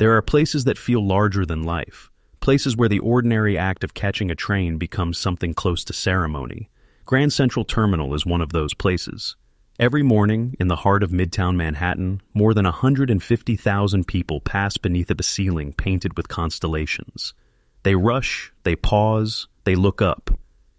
There are places that feel larger than life, places where the ordinary act of catching a train becomes something close to ceremony. Grand Central Terminal is one of those places. Every morning, in the heart of Midtown Manhattan, more than 150,000 people pass beneath a ceiling painted with constellations. They rush, they pause, they look up.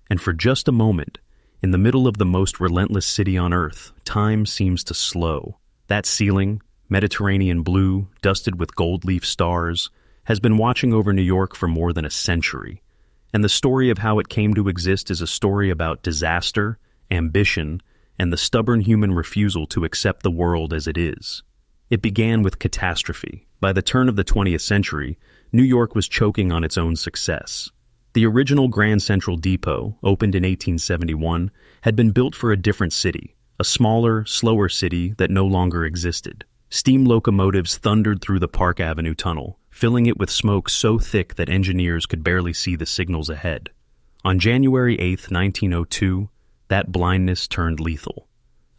And for just a moment, in the middle of the most relentless city on Earth, time seems to slow. That ceiling, Mediterranean blue, dusted with gold leaf stars, has been watching over New York for more than a century. And the story of how it came to exist is a story about disaster, ambition, and the stubborn human refusal to accept the world as it is. It began with catastrophe. By the turn of the 20th century, New York was choking on its own success. The original Grand Central Depot, opened in 1871, had been built for a different city, a smaller, slower city that no longer existed. Steam locomotives thundered through the Park Avenue tunnel, filling it with smoke so thick that engineers could barely see the signals ahead. On January 8, 1902, that blindness turned lethal.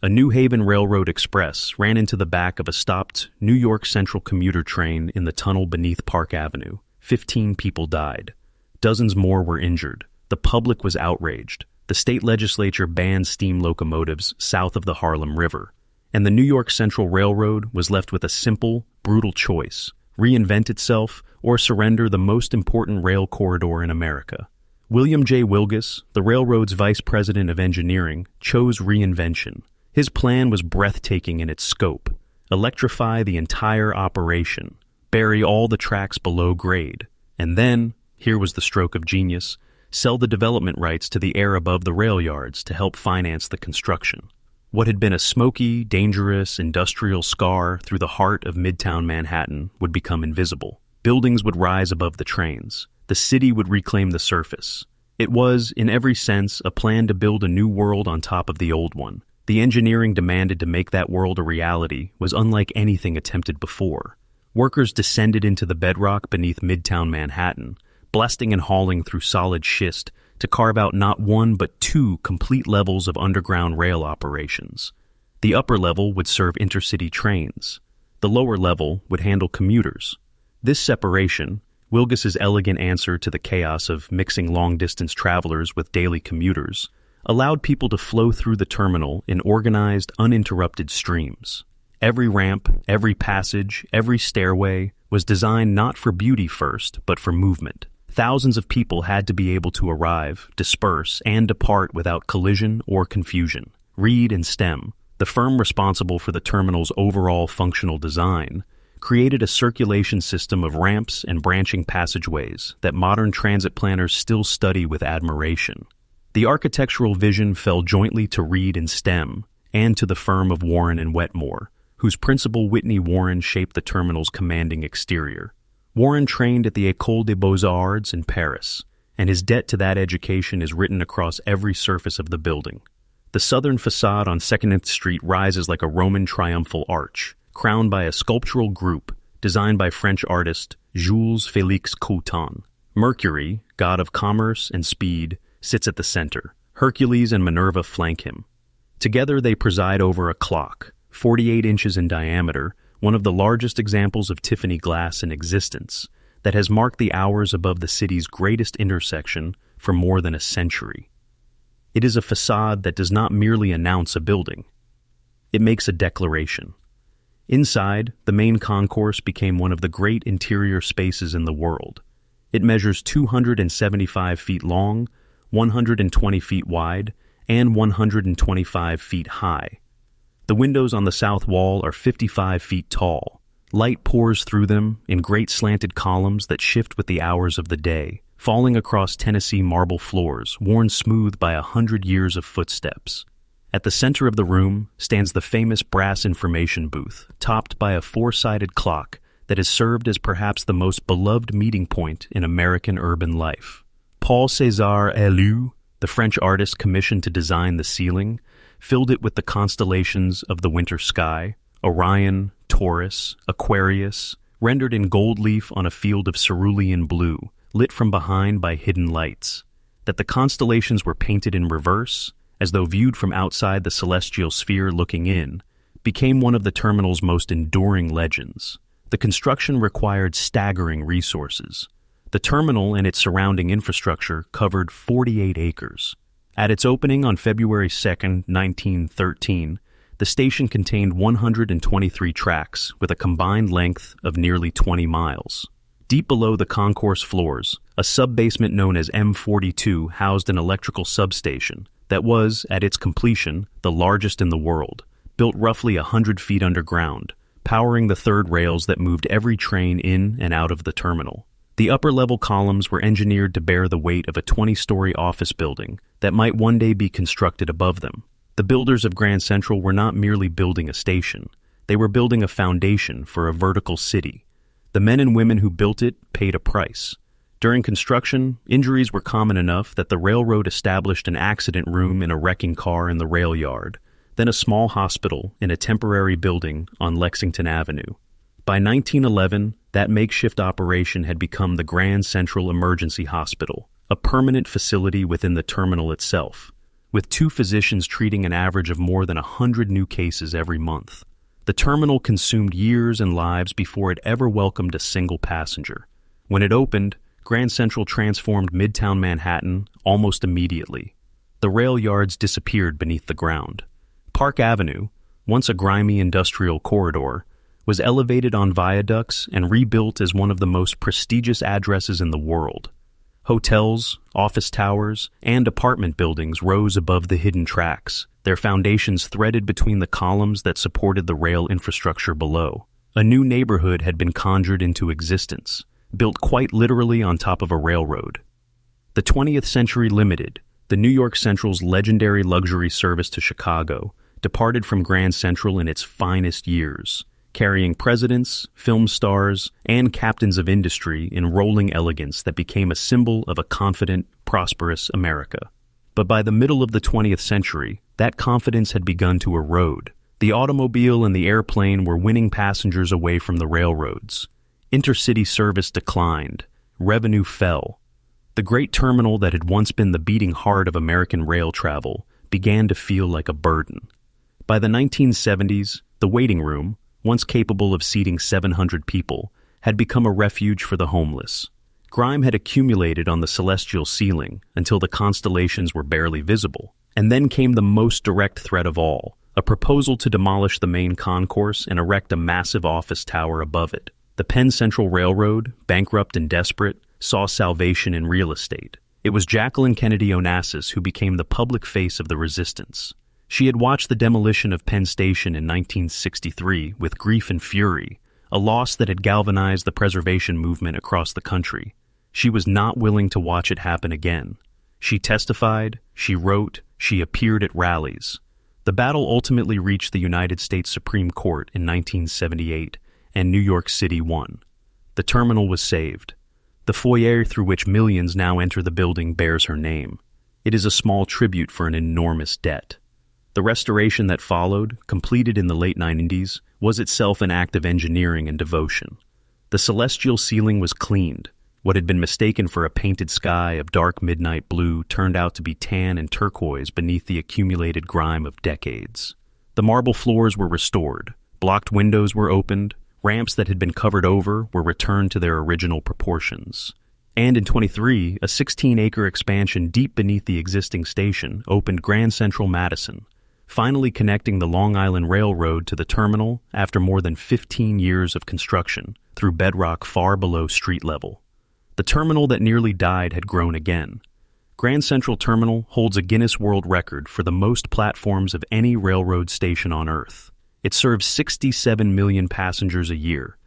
A New Haven Railroad Express ran into the back of a stopped New York Central commuter train in the tunnel beneath Park Avenue. 15 people died. Dozens more were injured. The public was outraged. The state legislature banned steam locomotives south of the Harlem River. And the New York Central Railroad was left with a simple, brutal choice: reinvent itself or surrender the most important rail corridor in America. William J. Wilgus, the railroad's vice president of engineering, chose reinvention. His plan was breathtaking in its scope: electrify the entire operation, bury all the tracks below grade, and then, here was the stroke of genius, sell the development rights to the air above the rail yards to help finance the construction. What had been a smoky, dangerous, industrial scar through the heart of Midtown Manhattan would become invisible. Buildings would rise above the trains. The city would reclaim the surface. It was, in every sense, a plan to build a new world on top of the old one. The engineering demanded to make that world a reality was unlike anything attempted before. Workers descended into the bedrock beneath Midtown Manhattan, blasting and hauling through solid schist to carve out not one but two complete levels of underground rail operations. The upper level would serve intercity trains. The lower level would handle commuters. This separation, Wilgus's elegant answer to the chaos of mixing long-distance travelers with daily commuters, allowed people to flow through the terminal in organized, uninterrupted streams. Every ramp, every passage, every stairway was designed not for beauty first, but for movement. Thousands of people had to be able to arrive, disperse, and depart without collision or confusion. Reed and Stem, the firm responsible for the terminal's overall functional design, created a circulation system of ramps and branching passageways that modern transit planners still study with admiration. The architectural vision fell jointly to Reed and Stem, and to the firm of Warren and Wetmore, whose principal Whitney Warren shaped the terminal's commanding exterior. Warren trained at the École des Beaux-Arts in Paris, and his debt to that education is written across every surface of the building. The southern facade on 2nd Street rises like a Roman triumphal arch, crowned by a sculptural group designed by French artist Jules Félix Coutan. Mercury, god of commerce and speed, sits at the center. Hercules and Minerva flank him. Together they preside over a clock, 48 inches in diameter, one of the largest examples of Tiffany glass in existence, that has marked the hours above the city's greatest intersection for more than a century. It is a facade that does not merely announce a building. It makes a declaration. Inside, the main concourse became one of the great interior spaces in the world. It measures 275 feet long, 120 feet wide, and 125 feet high. The windows on the south wall are 55 feet tall. Light pours through them in great slanted columns that shift with the hours of the day, falling across Tennessee marble floors worn smooth by 100 years of footsteps. At the center of the room stands the famous brass information booth, topped by a four-sided clock that has served as perhaps the most beloved meeting point in American urban life. Paul César Helou, the French artist commissioned to design the ceiling, filled it with the constellations of the winter sky: Orion, Taurus, Aquarius, rendered in gold leaf on a field of cerulean blue, lit from behind by hidden lights. That the constellations were painted in reverse, as though viewed from outside the celestial sphere looking in, became one of the terminal's most enduring legends. The construction required staggering resources. The terminal and its surrounding infrastructure covered 48 acres. At its opening on February 2, 1913, the station contained 123 tracks with a combined length of nearly 20 miles. Deep below the concourse floors, a sub-basement known as M42 housed an electrical substation that was, at its completion, the largest in the world, built roughly 100 feet underground, powering the third rails that moved every train in and out of the terminal. The upper-level columns were engineered to bear the weight of a 20-story office building that might one day be constructed above them. The builders of Grand Central were not merely building a station. They were building a foundation for a vertical city. The men and women who built it paid a price. During construction, injuries were common enough that the railroad established an accident room in a wrecking car in the rail yard, then a small hospital in a temporary building on Lexington Avenue. By 1911, that makeshift operation had become the Grand Central Emergency Hospital, a permanent facility within the terminal itself, with 2 physicians treating an average of more than 100 new cases every month. The terminal consumed years and lives before it ever welcomed a single passenger. When it opened, Grand Central transformed Midtown Manhattan almost immediately. The rail yards disappeared beneath the ground. Park Avenue, once a grimy industrial corridor, was elevated on viaducts and rebuilt as one of the most prestigious addresses in the world. Hotels, office towers, and apartment buildings rose above the hidden tracks, their foundations threaded between the columns that supported the rail infrastructure below. A new neighborhood had been conjured into existence, built quite literally on top of a railroad. The 20th Century Limited, the New York Central's legendary luxury service to Chicago, departed from Grand Central in its finest years, carrying presidents, film stars, and captains of industry in rolling elegance that became a symbol of a confident, prosperous America. But by the middle of the 20th century, that confidence had begun to erode. The automobile and the airplane were winning passengers away from the railroads. Intercity service declined. Revenue fell. The great terminal that had once been the beating heart of American rail travel began to feel like a burden. By the 1970s, the waiting room, once capable of seating 700 people, had become a refuge for the homeless. Grime had accumulated on the celestial ceiling until the constellations were barely visible. And then came the most direct threat of all, a proposal to demolish the main concourse and erect a massive office tower above it. The Penn Central Railroad, bankrupt and desperate, saw salvation in real estate. It was Jacqueline Kennedy Onassis who became the public face of the resistance. She had watched the demolition of Penn Station in 1963 with grief and fury, a loss that had galvanized the preservation movement across the country. She was not willing to watch it happen again. She testified, she wrote, she appeared at rallies. The battle ultimately reached the United States Supreme Court in 1978, and New York City won. The terminal was saved. The foyer through which millions now enter the building bears her name. It is a small tribute for an enormous debt. The restoration that followed, completed in the late 90s, was itself an act of engineering and devotion. The celestial ceiling was cleaned. What had been mistaken for a painted sky of dark midnight blue turned out to be tan and turquoise beneath the accumulated grime of decades. The marble floors were restored. Blocked windows were opened. Ramps that had been covered over were returned to their original proportions. And in 23, a 16-acre expansion deep beneath the existing station opened Grand Central Madison, finally connecting the Long Island Railroad to the terminal after more than 15 years of construction through bedrock far below street level. The terminal that nearly died had grown again. Grand Central Terminal holds a Guinness World Record for the most platforms of any railroad station on Earth. It serves 67 million passengers a year.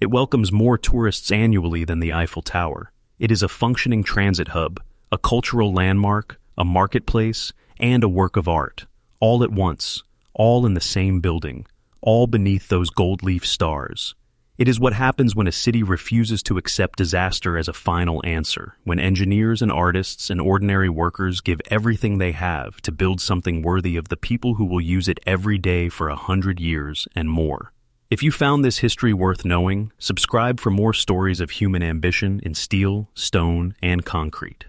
It welcomes more tourists annually than the Eiffel Tower. It is a functioning transit hub, a cultural landmark, a marketplace, and a work of art. All at once, all in the same building, all beneath those gold leaf stars. It is what happens when a city refuses to accept disaster as a final answer, when engineers and artists and ordinary workers give everything they have to build something worthy of the people who will use it every day for 100 years and more. If you found this history worth knowing, subscribe for more stories of human ambition in steel, stone, and concrete.